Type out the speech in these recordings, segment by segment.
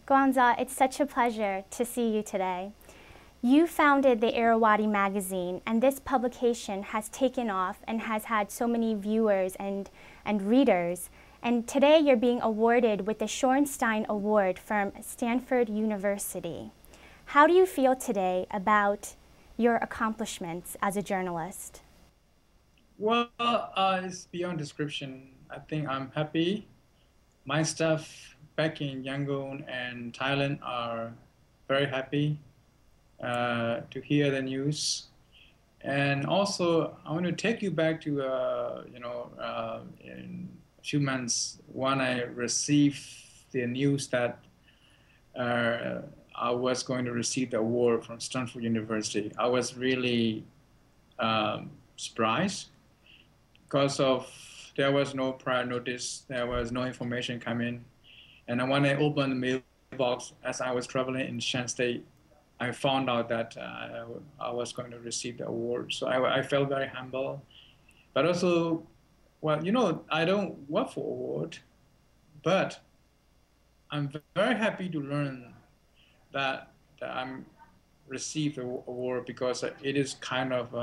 Aung Zaw, it's such a pleasure to see you today. You founded the Irrawaddy magazine, and this publication has taken off and has had so many viewers and readers. And today you're being awarded with the Shorenstein Award from Stanford University. How do you feel today about your accomplishments as a journalist? Well, it's beyond description. I think I'm happy. My staff back in Yangon and Thailand are very happy to hear the news. And also, I want to take you back to, in a few months when I received the news that I was going to receive the award from Stanford University. I was really surprised because of there was no prior notice, there was no information coming. And when I opened the mailbox as I was traveling in Shan State, I found out that I was going to receive the award. So I felt very humble. But also, well, I don't work for award, but I'm very happy to learn that I'm received the award because it is kind of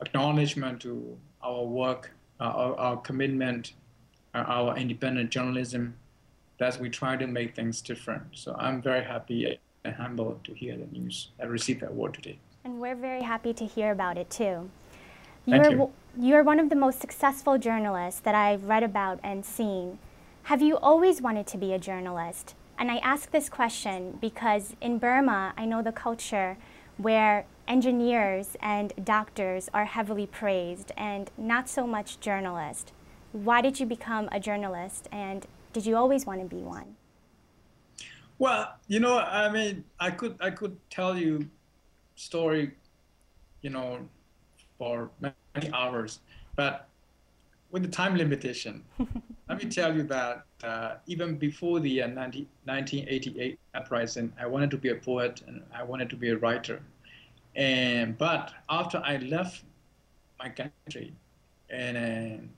acknowledgement to our work, our commitment, our independent journalism, that we try to make things different. So I'm very happy and humbled to hear the news. I received that award today. And we're very happy to hear about it too. Thank you. You're one of the most successful journalists that I've read about and seen. Have you always wanted to be a journalist? And I ask this question because in Burma, I know the culture where engineers and doctors are heavily praised and not so much journalists. Why did you become a journalist, and did you always want to be one? Well, I mean, I could tell you story, for many hours, but with the time limitation, let me tell you that even before the 1988 uprising, I wanted to be a poet and I wanted to be a writer. But after I left my country, and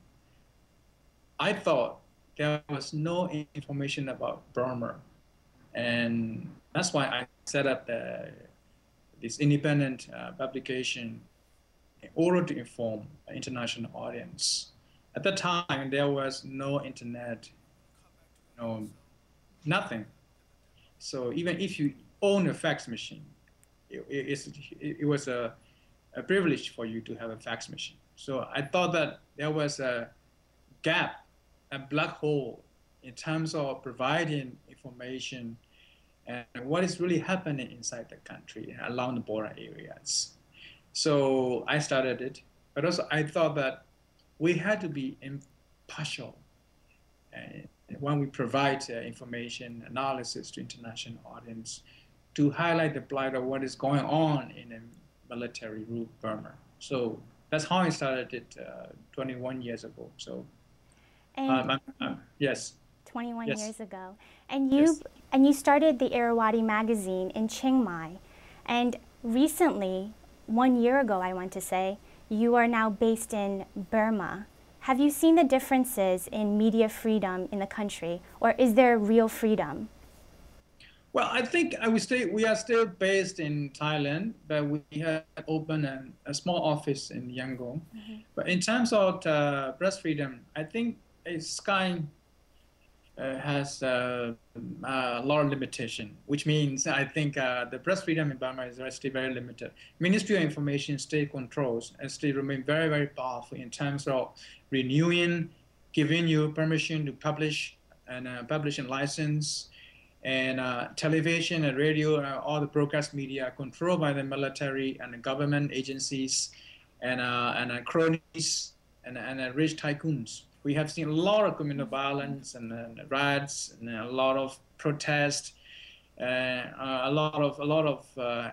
I thought there was no information about Burma, and that's why I set up this independent publication in order to inform an international audience. At the time, there was no internet, nothing. So even if you own a fax machine, it was a privilege for you to have a fax machine. So I thought that there was a gap, a black hole in terms of providing information and what is really happening inside the country and along the border areas. So I started it, but also I thought that we had to be impartial when we provide information analysis to international audience to highlight the plight of what is going on in a military ruled Burma. So that's how I started it 21 years ago. So yes. 21 yes. years ago. And Yes. you started the Irrawaddy magazine in Chiang Mai. And recently, 1 year ago, I want to say, you are now based in Burma. Have you seen the differences in media freedom in the country, or is there real freedom? Well, I think we are still based in Thailand, but we have opened a small office in Yangon. Mm-hmm. But in terms of press freedom, I think it's kind has a lot of limitation, which means I think the press freedom in Burma is still very limited. Ministry of Information state controls and still remain very, very powerful in terms of renewing, giving you permission to publish and publishing license, and television and radio, all the broadcast media are controlled by the military and the government agencies and cronies and rich tycoons. We have seen a lot of communal violence and riots and a lot of protest, a lot of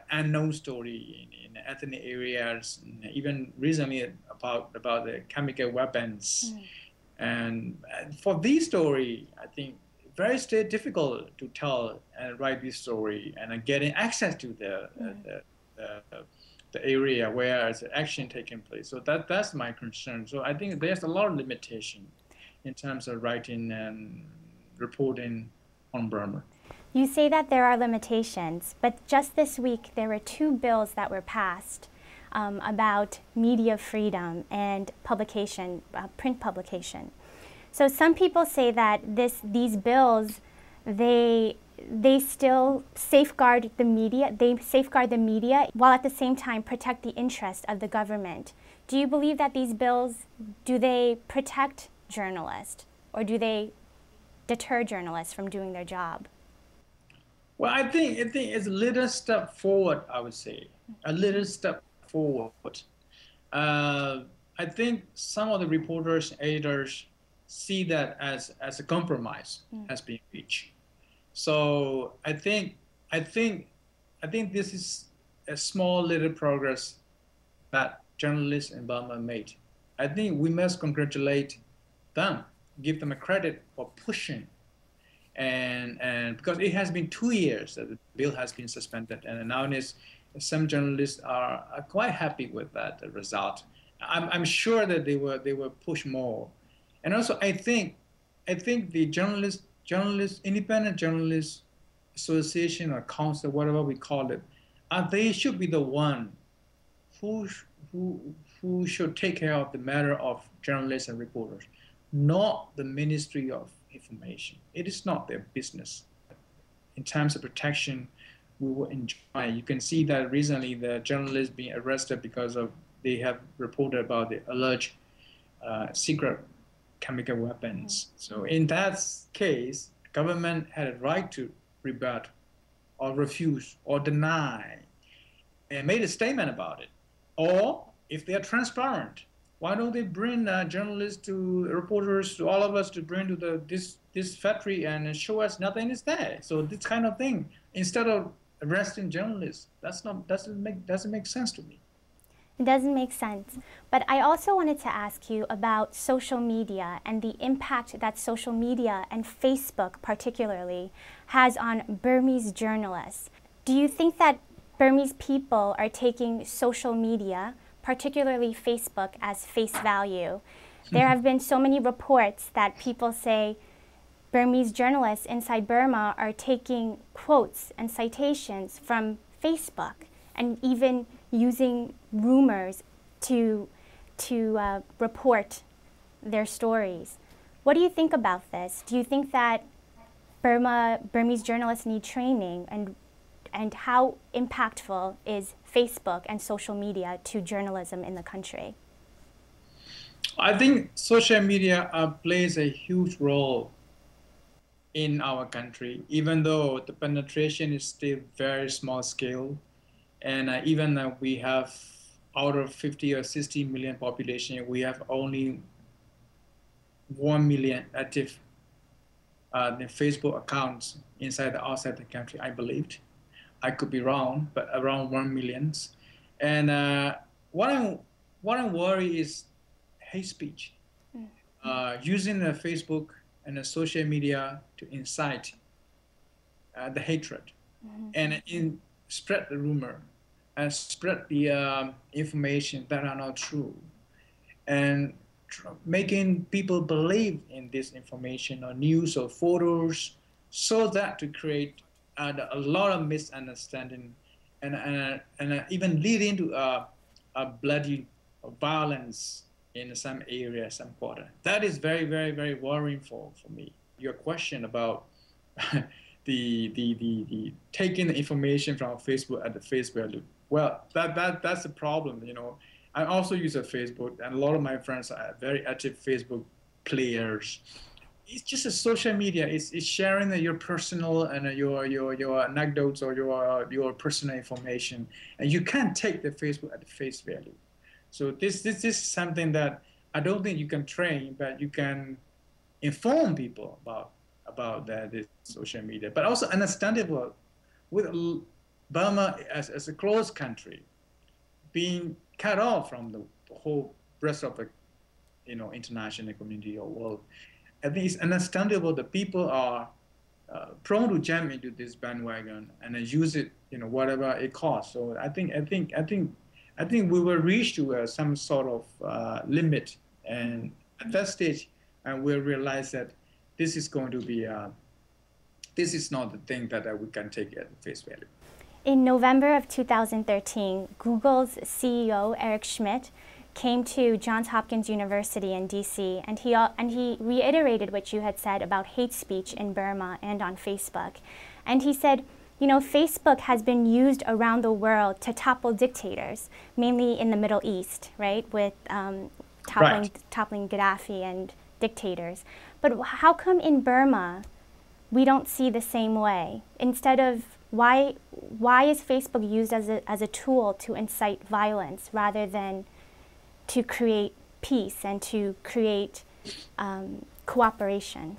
unknown story in ethnic areas, and even recently about the chemical weapons. Mm. And for this story, I think very still difficult to tell and write this story and getting access to the area where the action taking place. So that's my concern. So I think there's a lot of limitation in terms of writing and reporting on Burma. You say that there are limitations, but just this week there were 2 bills that were passed about media freedom and publication, print publication. So some people say that these bills, they still safeguard the media. They safeguard the media while at the same time protect the interest of the government. Do you believe that these bills, do they protect journalists, or do they deter journalists from doing their job? Well, I think it's a little step forward, I would say. A little step forward. I think some of the reporters, editors see that as a compromise has been reached. So I think this is a small little progress that journalists in Burma made. I think we must congratulate them, give them a credit for pushing. And because it has been 2 years that the bill has been suspended, and now some journalists are quite happy with that result. I'm sure that they will push more. And also I think the independent journalists association or council, whatever we call it, they should be the one who should take care of the matter of journalists and reporters, not the Ministry of Information. It is not their business. In terms of protection, we will enjoy. You can see that recently the journalists being arrested because they have reported about the alleged secret chemical weapons. So in that case, the government had a right to rebut or refuse or deny and made a statement about it. Or if they are transparent, why don't they bring journalists, to reporters, to all of us, to bring to this factory and show us nothing is there? So this kind of thing, instead of arresting journalists, doesn't make sense to me. It doesn't make sense. But I also wanted to ask you about social media and the impact that social media and Facebook particularly has on Burmese journalists. Do you think that Burmese people are taking social media, particularly Facebook, as face value? There have been so many reports that people say Burmese journalists inside Burma are taking quotes and citations from Facebook and even using rumors to report their stories. What do you think about this? Do you think that Burmese journalists need training, and how impactful is Facebook and social media to journalism in the country? I think social media plays a huge role in our country, even though the penetration is still very small scale. And even we have, out of 50 or 60 million population, we have only 1 million active Facebook accounts inside and outside the country, I believed. I could be wrong, but around 1 million. And what I'm worried is hate speech, using the Facebook and the social media to incite the hatred, and spread the rumor and spread the information that are not true, and making people believe in this information or news or photos, so that to create a lot of misunderstanding and even leading to a bloody violence in some areas, some quarter. That is very, very, very worrying for me. Your question about the taking the information from Facebook at the face value. Well, that's the problem. You know, I also use a Facebook, and a lot of my friends are very active Facebook players. It's just a social media. It's sharing your personal and your anecdotes or your personal information, and you can't take the Facebook at the face value. So this is something that I don't think you can train, but you can inform people about this social media. But also understandable with Burma as a closed country, being cut off from the whole rest of the international community or world. I think it's understandable that people are prone to jump into this bandwagon and then use it, whatever it costs. So I think we will reach to some sort of limit, and at that stage, we'll realize that this is going to be, this is not the thing that we can take at face value. In November of 2013, Google's CEO, Eric Schmidt, came to Johns Hopkins University in DC, and he reiterated what you had said about hate speech in Burma and on Facebook. And he said, you know, Facebook has been used around the world to topple dictators, mainly in the Middle East, right, with toppling Gaddafi and dictators. But how come in Burma we don't see the same way? Instead of, why is Facebook used as a tool to incite violence rather than to create peace and to create cooperation?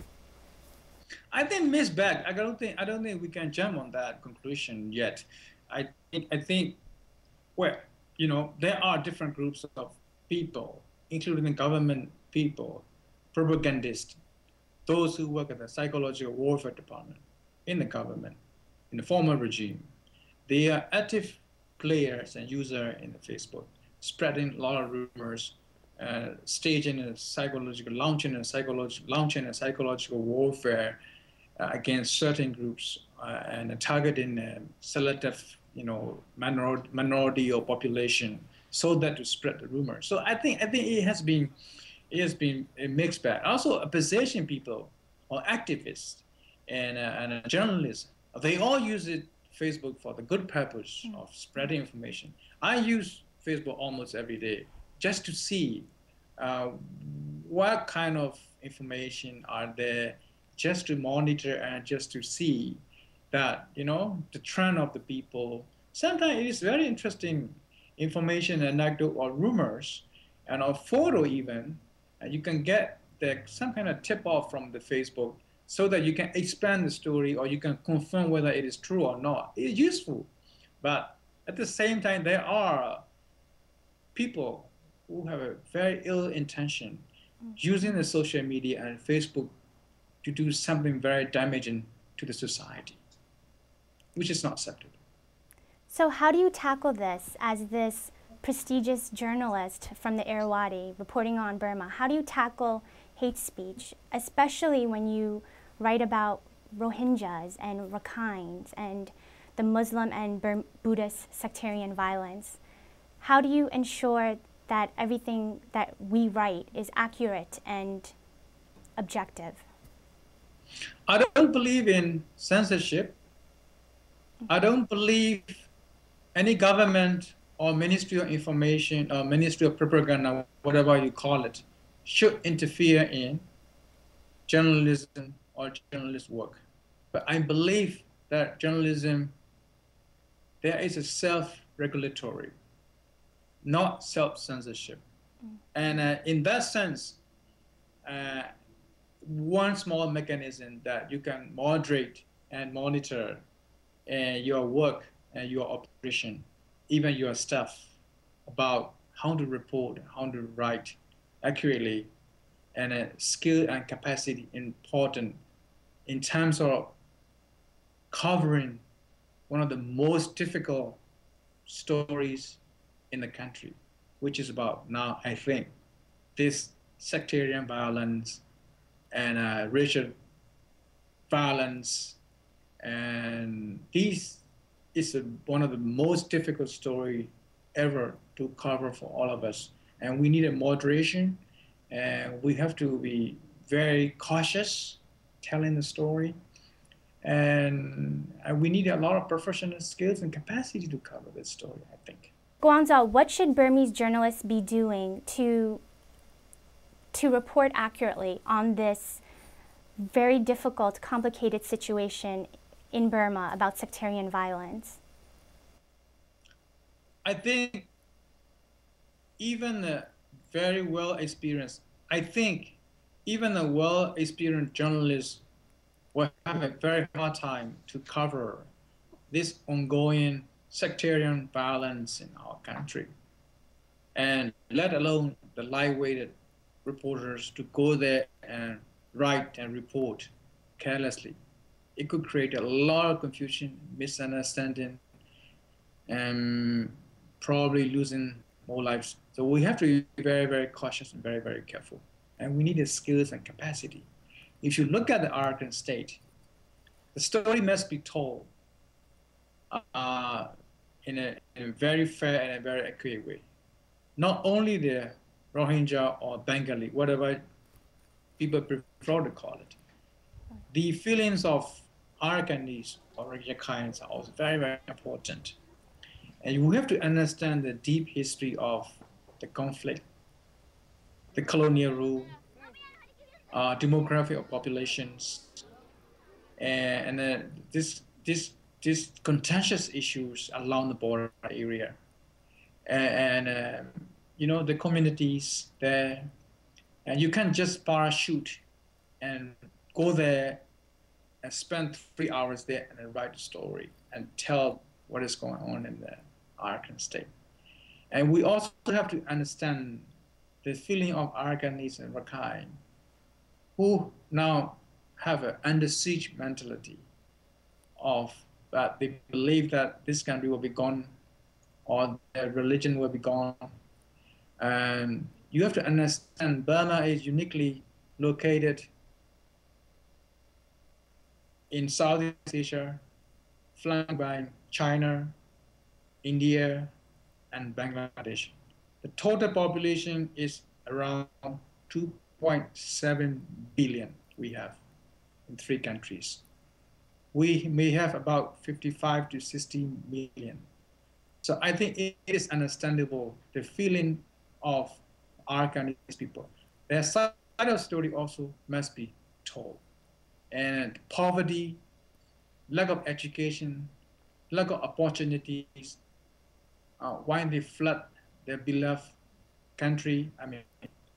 I think Ms. Beck, I don't think we can jump on that conclusion yet. I think, well, you know, there are different groups of people, including the government people, propagandists, those who work at the psychological warfare department in the government, in the former regime. They are active players and users in the Facebook, spreading a lot of rumors, staging a psychological, launching a psychological warfare against certain groups and targeting selective, you know, minority or population, so that to spread the rumor. So I think it has been a mixed bag. Also, opposition people or activists and journalists, they all use Facebook for the good purpose of spreading information. I use Facebook almost every day just to see what kind of information are there, just to monitor and just to see that, you know, the trend of the people. Sometimes it is very interesting information, anecdote or rumors, and a photo even, and you can get some kind of tip-off from the Facebook so that you can expand the story or you can confirm whether it is true or not. It is useful, but at the same time, there are people who have a very ill intention using the social media and Facebook to do something very damaging to the society, which is not acceptable. So how do you tackle this as this prestigious journalist from the Irrawaddy reporting on Burma? How do you tackle hate speech, especially when you write about Rohingyas and Rakhines and the Muslim and Buddhist sectarian violence? How do you ensure that everything that we write is accurate and objective? I don't believe in censorship. I don't believe any government or Ministry of Information or Ministry of Propaganda, whatever you call it, should interfere in journalism or journalist work. But I believe that journalism, there is a self-regulatory, not self-censorship. And in that sense, one small mechanism that you can moderate and monitor your work and your operation, even your staff, about how to report, how to write accurately, and skill and capacity important in terms of covering one of the most difficult stories in the country, which is about now, I think, this sectarian violence and racial violence, and this is one of the most difficult story ever to cover for all of us. And we need a moderation, and we have to be very cautious telling the story. And we need a lot of professional skills and capacity to cover this story, I think. Aung Zaw, what should Burmese journalists be doing to report accurately on this very difficult, complicated situation in Burma about sectarian violence? I think even a very well-experienced, journalist will have a very hard time to cover this ongoing sectarian violence in our country, and let alone the light-weighted reporters to go there and write and report carelessly. It could create a lot of confusion, misunderstanding, and probably losing more lives. So we have to be very, very cautious and very, very careful. And we need the skills and capacity if you look at the Arakan state, the story must be told in a very fair and a very accurate way. Not only the Rohingya or Bengali, whatever people prefer to call it. The feelings of Arakanese or Rakhines are also very, very important. And you have to understand the deep history of the conflict, the colonial rule, demographic of populations, and this contentious issues along the border area, and you know, the communities there, and you can't just parachute and go there and spend 3 hours there and then write a story and tell what is going on in the Arakan state. And we also have to understand the feeling of Arakanese and Rakhine, who now have an under siege mentality of that they believe that this country will be gone or their religion will be gone. And you have to understand Burma is uniquely located in Southeast Asia, flanked by China, India, and Bangladesh. The total population is around 2.7 billion we have in 3 countries. We may have about 55 to 60 million. So I think it is understandable, the feeling of Arakanese people. Their side of the story also must be told. And poverty, lack of education, lack of opportunities, why they flood their beloved country, I mean,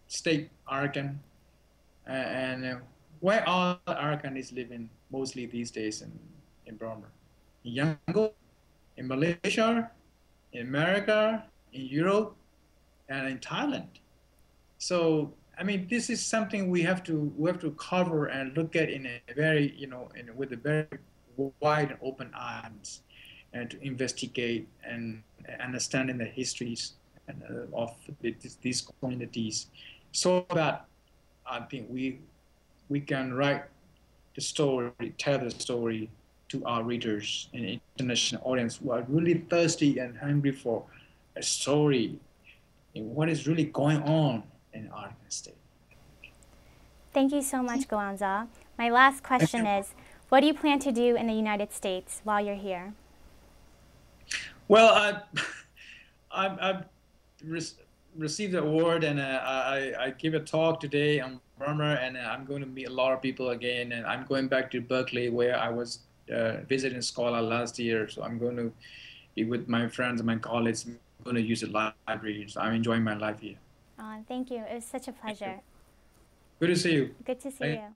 state Arakan, and where all Arakanese living mostly these days in Burma. In Yangon, in Malaysia, in America, in Europe, and in Thailand. So, I mean, this is something we have to cover and look at in a very, you know, with a very wide and open eyes, and to investigate and understanding the histories and, of these communities, so that I think we can write the story, tell the story to our readers and international audience who are really thirsty and hungry for a story in what is really going on in our state. Thank you so much, Aung Zaw. My last question is, what do you plan to do in the United States while you're here? Well, I've received the award, and I give a talk today on Burma, and I'm going to meet a lot of people again, and I'm going back to Berkeley, where I was visiting scholar last year. So I'm going to be with my friends and my colleagues. I'm going to use the library. So I'm enjoying my life here. Thank you. It was such a pleasure. Good to see you. Good to see you.